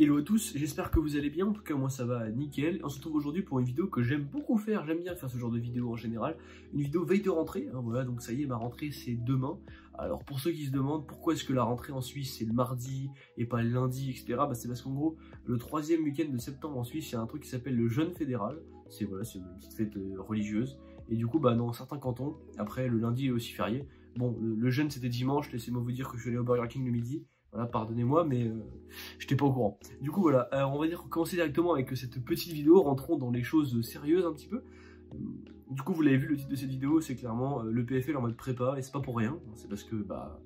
Hello à tous, j'espère que vous allez bien, en tout cas moi ça va nickel. On se retrouve aujourd'hui pour une vidéo que j'aime beaucoup faire, j'aime bien faire ce genre de vidéo en général. Une vidéo veille de rentrée, hein, voilà, donc ça y est, ma rentrée c'est demain. Alors pour ceux qui se demandent pourquoi est-ce que la rentrée en Suisse c'est le mardi et pas le lundi, etc. Bah, c'est parce qu'en gros, le 3e week-end de septembre en Suisse, il y a un truc qui s'appelle le jeûne fédéral. C'est voilà, c'est une petite fête religieuse. Et du coup, bah, dans certains cantons, après le lundi est aussi férié. Bon, le jeûne c'était dimanche, laissez-moi vous dire que je suis allé au Burger King le midi. Voilà, pardonnez-moi, mais j'étais pas au courant. Du coup, voilà, on va dire commencer directement avec cette petite vidéo, rentrons dans les choses sérieuses un petit peu. Du coup, vous l'avez vu, le titre de cette vidéo, c'est clairement le PFL en mode prépa, et c'est pas pour rien, c'est parce que bah,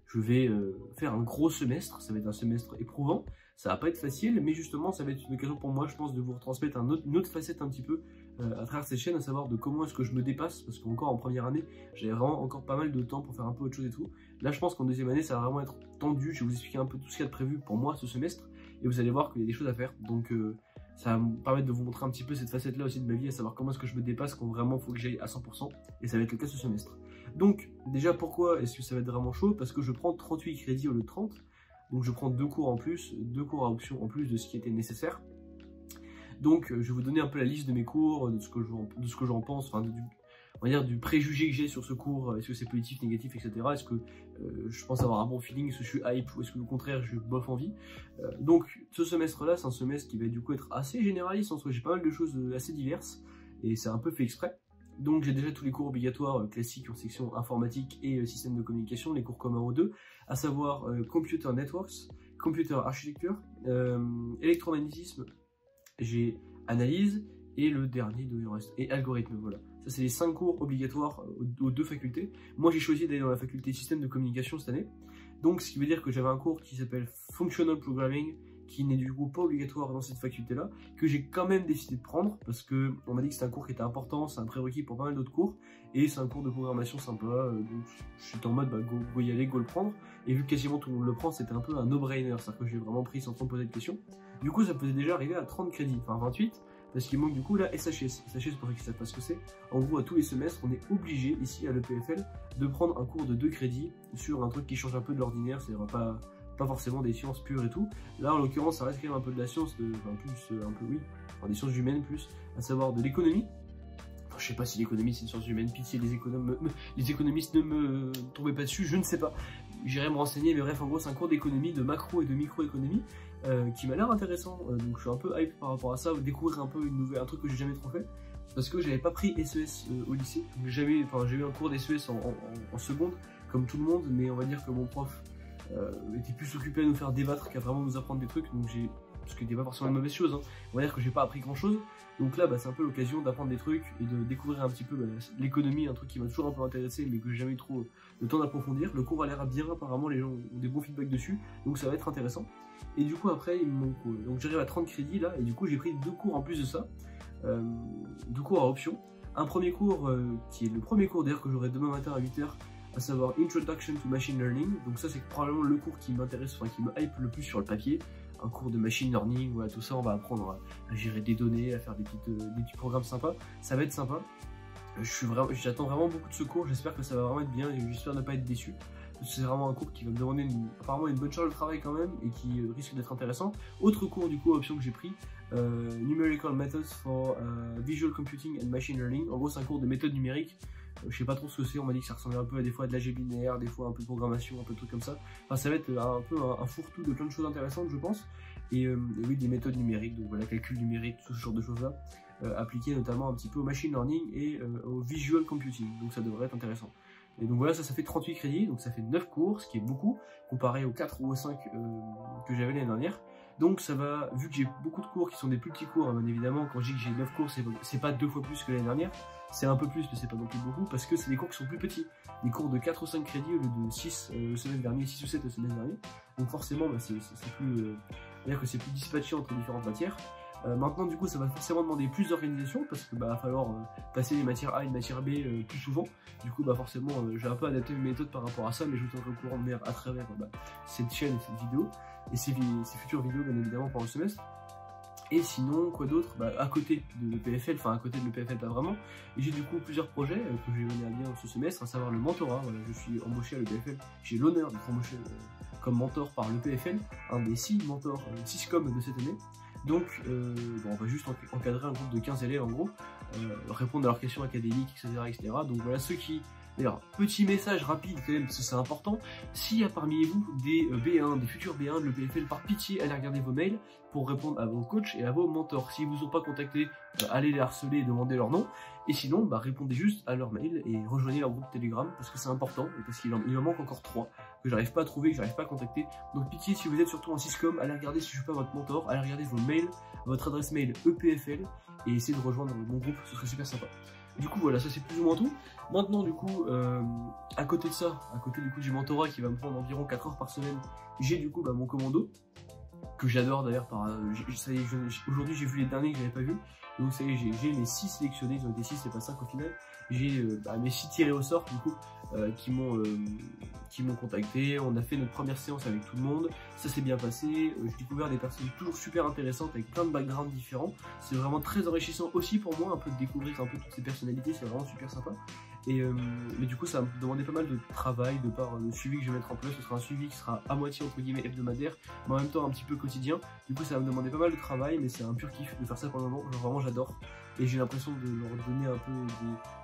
je vais faire un gros semestre, ça va être un semestre éprouvant, ça va pas être facile, mais justement, ça va être une occasion pour moi, je pense, de vous retransmettre une autre facette un petit peu à travers cette chaîne, à savoir de comment est-ce que je me dépasse, parce qu'encore en première année, j'avais vraiment encore pas mal de temps pour faire un peu autre chose et tout. Là, je pense qu'en deuxième année, ça va vraiment être tendu, je vais vous expliquer un peu tout ce qu'il y a de prévu pour moi ce semestre, et vous allez voir qu'il y a des choses à faire, donc ça va me permettre de vous montrer un petit peu cette facette-là aussi de ma vie, à savoir comment est-ce que je me dépasse quand vraiment il faut que j'aille à 100%, et ça va être le cas ce semestre. Donc, déjà, pourquoi est-ce que ça va être vraiment chaud? Parce que je prends 38 crédits au lieu de 30, donc je prends 2 cours en plus, 2 cours à option en plus de ce qui était nécessaire. Donc, je vais vous donner un peu la liste de mes cours, de ce que j'en pense, enfin, on va dire du préjugé que j'ai sur ce cours, est-ce que c'est positif, négatif, etc. Est-ce que je pense avoir un bon feeling, est-ce que je suis hype, ou est-ce que au contraire je bof envie. Donc ce semestre-là, c'est un semestre qui va du coup être assez généraliste, en soi j'ai pas mal de choses assez diverses, et c'est un peu fait exprès. Donc j'ai déjà tous les cours obligatoires classiques en section informatique et système de communication, les cours communs aux deux, à savoir Computer Networks, Computer Architecture, électromagnétisme, j'ai analyse, et le dernier de reste, et algorithme, voilà. Ça c'est les 5 cours obligatoires aux 2 facultés. Moi j'ai choisi d'aller dans la faculté système de communication cette année. Donc ce qui veut dire que j'avais un cours qui s'appelle Functional Programming, qui n'est du coup pas obligatoire dans cette faculté-là, que j'ai quand même décidé de prendre, parce que on m'a dit que c'est un cours qui était important, c'est un prérequis pour pas mal d'autres cours, et c'est un cours de programmation sympa, donc je suis en mode bah, go y aller, go le prendre, et vu que quasiment tout le monde le prend, c'était un peu un no-brainer, c'est-à-dire que j'ai vraiment pris sans trop me poser de questions. Du coup ça me faisait déjà arriver à 30 crédits, enfin 28, parce qu'il manque du coup la SHS. SHS, pour ceux qui ne savent pas ce que c'est, en gros à tous les semestres, on est obligé ici à l'EPFL de prendre un cours de 2 crédits sur un truc qui change un peu de l'ordinaire, c'est-à-dire pas forcément des sciences pures et tout. Là en l'occurrence ça reste quand même un peu de la science, des sciences humaines plus, à savoir de l'économie. Enfin, je sais pas si l'économie c'est une science humaine, pitié les économistes ne me tombez pas dessus, je ne sais pas. J'irai me renseigner, mais bref en gros c'est un cours d'économie, de macro et de microéconomie. Qui m'a l'air intéressant, donc je suis un peu hype par rapport à ça, découvrir un peu un truc que j'ai jamais trop fait, parce que j'avais pas pris SES au lycée, j'ai eu un cours d'SES en seconde, comme tout le monde, mais on va dire que mon prof était plus occupé à nous faire débattre qu'à vraiment nous apprendre des trucs, donc parce que c'était pas forcément une mauvaise chose, hein. On va dire que j'ai pas appris grand chose, donc là bah, c'est un peu l'occasion d'apprendre des trucs et de découvrir un petit peu l'économie, un truc qui m'a toujours un peu intéressé mais que j'ai jamais eu trop le temps d'approfondir. Le cours a l'air bien, apparemment les gens ont des bons feedbacks dessus, donc ça va être intéressant. Et du coup après il me manque, donc j'arrive à 30 crédits là, et du coup j'ai pris 2 cours en plus de ça, 2 cours à option. Un premier cours qui est le premier cours d'ailleurs que j'aurai demain matin à 8h, à savoir Introduction to Machine Learning. Donc ça c'est probablement le cours qui m'intéresse, enfin qui me hype le plus sur le papier. Un cours de machine learning, voilà, tout ça, on va apprendre à gérer des données, à faire des petits programmes sympas. Ça va être sympa. J'attends vraiment beaucoup de ce cours, j'espère que ça va vraiment être bien et j'espère ne pas être déçu. C'est vraiment un cours qui va me demander apparemment une bonne charge de travail quand même et qui risque d'être intéressant. Autre cours du coup, option que j'ai pris, Numerical Methods for Visual Computing and Machine Learning. En gros c'est un cours de méthode numérique. Je sais pas trop ce que c'est, on m'a dit que ça ressemblait un peu à des fois à de l'algèbre linéaire, des fois un peu de programmation, un peu de trucs comme ça. Enfin ça va être un peu un fourre-tout de plein de choses intéressantes je pense. Et oui, des méthodes numériques, donc voilà, calcul numérique, tout ce genre de choses là, appliquées notamment un petit peu au machine learning et au visual computing, donc ça devrait être intéressant. Et donc voilà, ça fait 38 crédits, donc ça fait 9 cours, ce qui est beaucoup, comparé aux 4 ou aux 5 que j'avais l'année dernière. Donc ça va, vu que j'ai beaucoup de cours qui sont des plus petits cours, hein, bien évidemment, quand je dis que j'ai 9 cours, c'est pas 2 fois plus que l'année dernière, c'est un peu plus, mais c'est pas non plus beaucoup, parce que c'est des cours qui sont plus petits. Des cours de 4 ou 5 crédits au lieu de 6 le semestre dernier, 6 ou 7 le semestre dernier. Donc forcément, bah, c'est plus, c'est-à-dire que c'est plus dispatché entre différentes matières. Maintenant du coup ça va forcément demander plus d'organisation parce que bah, va falloir passer des matières A et une matière B plus souvent. Du coup bah forcément j'ai un peu adapté mes méthodes par rapport à ça, mais je vous tiendrai au courant de mer à travers cette chaîne et cette vidéo et ces futures vidéos bien évidemment pendant le semestre. Et sinon, quoi d'autre, bah, à côté de l'EPFL, enfin à côté de l'EPFL pas vraiment, j'ai du coup plusieurs projets que je vais mener à bien ce semestre, à savoir le mentorat. Voilà, je suis embauché à l'EPFL, j'ai l'honneur d'être embauché comme mentor par le PFL, un des 6 mentors Syscom de cette année. Donc bon, on va juste encadrer un groupe de 15 élèves en gros, répondre à leurs questions académiques, etc. Donc voilà, ceux qui... D'ailleurs, petit message rapide quand même, parce que c'est important, s'il y a parmi vous des B1, des futurs B1 de l'EPFL, par pitié, allez regarder vos mails pour répondre à vos coachs et à vos mentors. S'ils vous ont pas contacté, allez les harceler et demander leur nom. Et sinon, répondez juste à leur mail et rejoignez leur groupe Telegram, parce que c'est important, et parce qu'il en manque encore 3, que j'arrive pas à trouver, que j'arrive pas à contacter. Donc pitié, si vous êtes surtout en Syscom, allez regarder si je suis pas votre mentor, allez regarder vos mails, votre adresse mail EPFL, et essayez de rejoindre mon groupe, ce serait super sympa. Du coup voilà, ça c'est plus ou moins tout. Maintenant du coup, à côté de ça, à côté du coup du mentorat qui va me prendre environ 4 heures par semaine, j'ai du coup mon commando, que j'adore d'ailleurs. Aujourd'hui j'ai vu les derniers que j'avais pas vu, donc ça y est, j'ai mes 6 sélectionnés, ils ont été 6, c'est pas 5 au final. J'ai mes 6 tirés au sort du coup, qui m'ont contacté. On a fait notre première séance avec tout le monde, ça s'est bien passé. J'ai découvert des personnes toujours super intéressantes avec plein de backgrounds différents. C'est vraiment très enrichissant aussi pour moi, un peu de découvrir un peu toutes ces personnalités, c'est vraiment super sympa. Mais du coup ça va me demander pas mal de travail de par le suivi que je vais mettre en place. Ce sera un suivi qui sera à moitié entre guillemets hebdomadaire, mais en même temps un petit peu quotidien. Du coup ça va me demander pas mal de travail, mais c'est un pur kiff de faire ça pour le moment. Genre vraiment j'adore, et j'ai l'impression de leur donner un peu,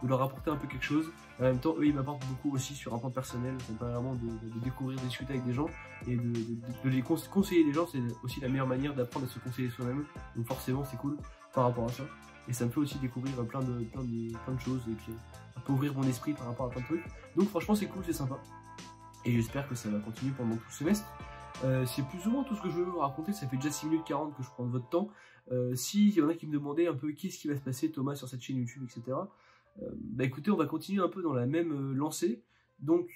de leur apporter un peu quelque chose. En même temps eux ils m'apportent beaucoup aussi sur un plan personnel. Ça me permet vraiment de découvrir, de discuter avec des gens et de les conseiller des gens. C'est aussi la meilleure manière d'apprendre à se conseiller soi-même, donc forcément c'est cool par rapport à ça. Et ça me fait aussi découvrir plein de choses, et puis un peu ouvrir mon esprit par rapport à plein de trucs. Donc franchement c'est cool, c'est sympa. Et j'espère que ça va continuer pendant tout le semestre. C'est plus ou moins tout ce que je veux vous raconter. Ça fait déjà 6 minutes 40 que je prends de votre temps. S'il y en a qui me demandaient un peu qu'est-ce qui va se passer Thomas sur cette chaîne YouTube, etc. Écoutez, on va continuer un peu dans la même lancée. Donc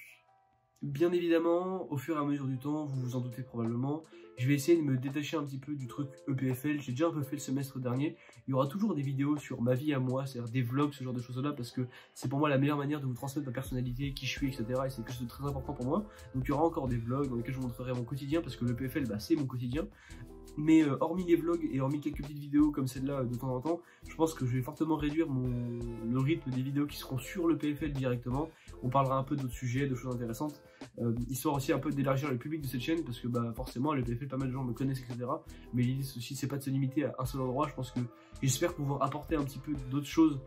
bien évidemment, au fur et à mesure du temps, vous vous en doutez probablement, je vais essayer de me détacher un petit peu du truc EPFL. J'ai déjà un peu fait le semestre dernier. Il y aura toujours des vidéos sur ma vie à moi, c'est-à-dire des vlogs, ce genre de choses-là, parce que c'est pour moi la meilleure manière de vous transmettre ma personnalité, qui je suis, etc. Et c'est quelque chose de très important pour moi. Donc il y aura encore des vlogs dans lesquels je vous montrerai mon quotidien, parce que l'EPFL, c'est mon quotidien. Mais hormis les vlogs et hormis quelques petites vidéos comme celle-là de temps en temps, je pense que je vais fortement réduire le rythme des vidéos qui seront sur le PFL directement. On parlera un peu d'autres sujets, de choses intéressantes, histoire aussi un peu d'élargir le public de cette chaîne, parce que forcément le PFL, pas mal de gens me connaissent, etc. Mais l'idée aussi c'est pas de se limiter à un seul endroit. Je pense que j'espère pouvoir apporter un petit peu d'autres choses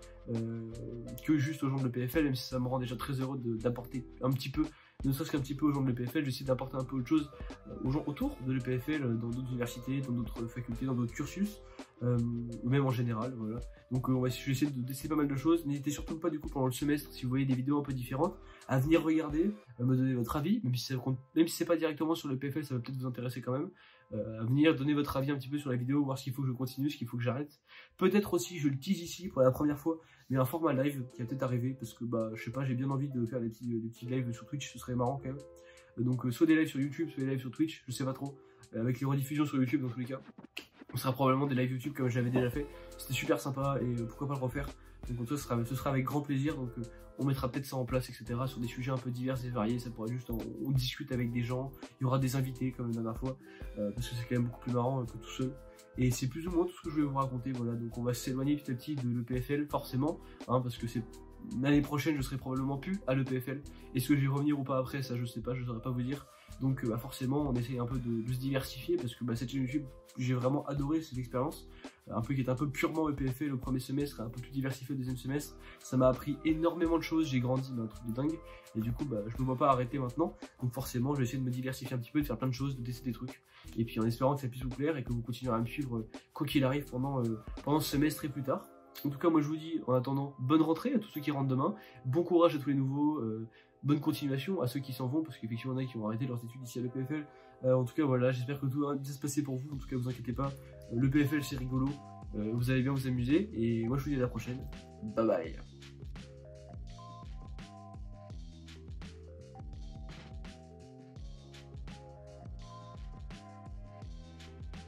que juste aux gens de l'EPFL, même si ça me rend déjà très heureux d'apporter un petit peu, ne serait-ce qu'un petit peu aux gens de l'EPFL. J'essaie d'apporter un peu autre chose aux gens autour de l'EPFL, dans d'autres universités, dans d'autres facultés, dans d'autres cursus, ou même en général, voilà. Donc je vais essayer de tester pas mal de choses. N'hésitez surtout pas du coup pendant le semestre, si vous voyez des vidéos un peu différentes, à venir regarder, à me donner votre avis, même si c'est pas directement sur l'EPFL, ça va peut-être vous intéresser quand même. À venir donner votre avis un petit peu sur la vidéo, voir ce qu'il faut que je continue, ce qu'il faut que j'arrête. Peut-être aussi, je le tease ici pour la première fois, mais un format live qui va peut-être arriver, parce que je sais pas, j'ai bien envie de faire des petits lives sur Twitch, ce serait marrant quand même. Donc soit des lives sur YouTube, soit des lives sur Twitch, je sais pas trop, avec les rediffusions sur YouTube dans tous les cas. Ce sera probablement des lives YouTube comme j'avais déjà fait, c'était super sympa et pourquoi pas le refaire. Donc ce sera avec grand plaisir, donc on mettra peut-être ça en place, etc. sur des sujets un peu divers et variés. Ça pourrait juste, on discute avec des gens, il y aura des invités comme la dernière fois, parce que c'est quand même beaucoup plus marrant que tout seul. Et c'est plus ou moins tout ce que je vais vous raconter, voilà. Donc on va s'éloigner petit à petit de l'EPFL, forcément, parce que c'est l'année prochaine je serai probablement plus à l'EPFL. Est-ce que je vais revenir ou pas après, ça je sais pas, je saurais pas vous dire. Donc forcément on essaye un peu de se diversifier, parce que cette chaîne YouTube, j'ai vraiment adoré cette expérience, qui est un peu purement EPFL le premier semestre, un peu plus diversifié le deuxième semestre. Ça m'a appris énormément de choses, j'ai grandi, un truc de dingue, et du coup je me vois pas arrêter maintenant. Donc forcément je vais essayer de me diversifier un petit peu, de faire plein de choses, de tester des trucs, et puis en espérant que ça puisse vous plaire et que vous continuerez à me suivre quoi qu'il arrive pendant ce semestre et plus tard. En tout cas moi je vous dis en attendant bonne rentrée à tous ceux qui rentrent demain, bon courage à tous les nouveaux, bonne continuation à ceux qui s'en vont, parce qu'effectivement il y en a qui vont arrêter leurs études ici à l'EPFL. En tout cas voilà, j'espère que tout va bien se passer pour vous. En tout cas vous inquiétez pas, l'EPFL c'est rigolo, vous allez bien vous amuser, et moi je vous dis à la prochaine, bye bye.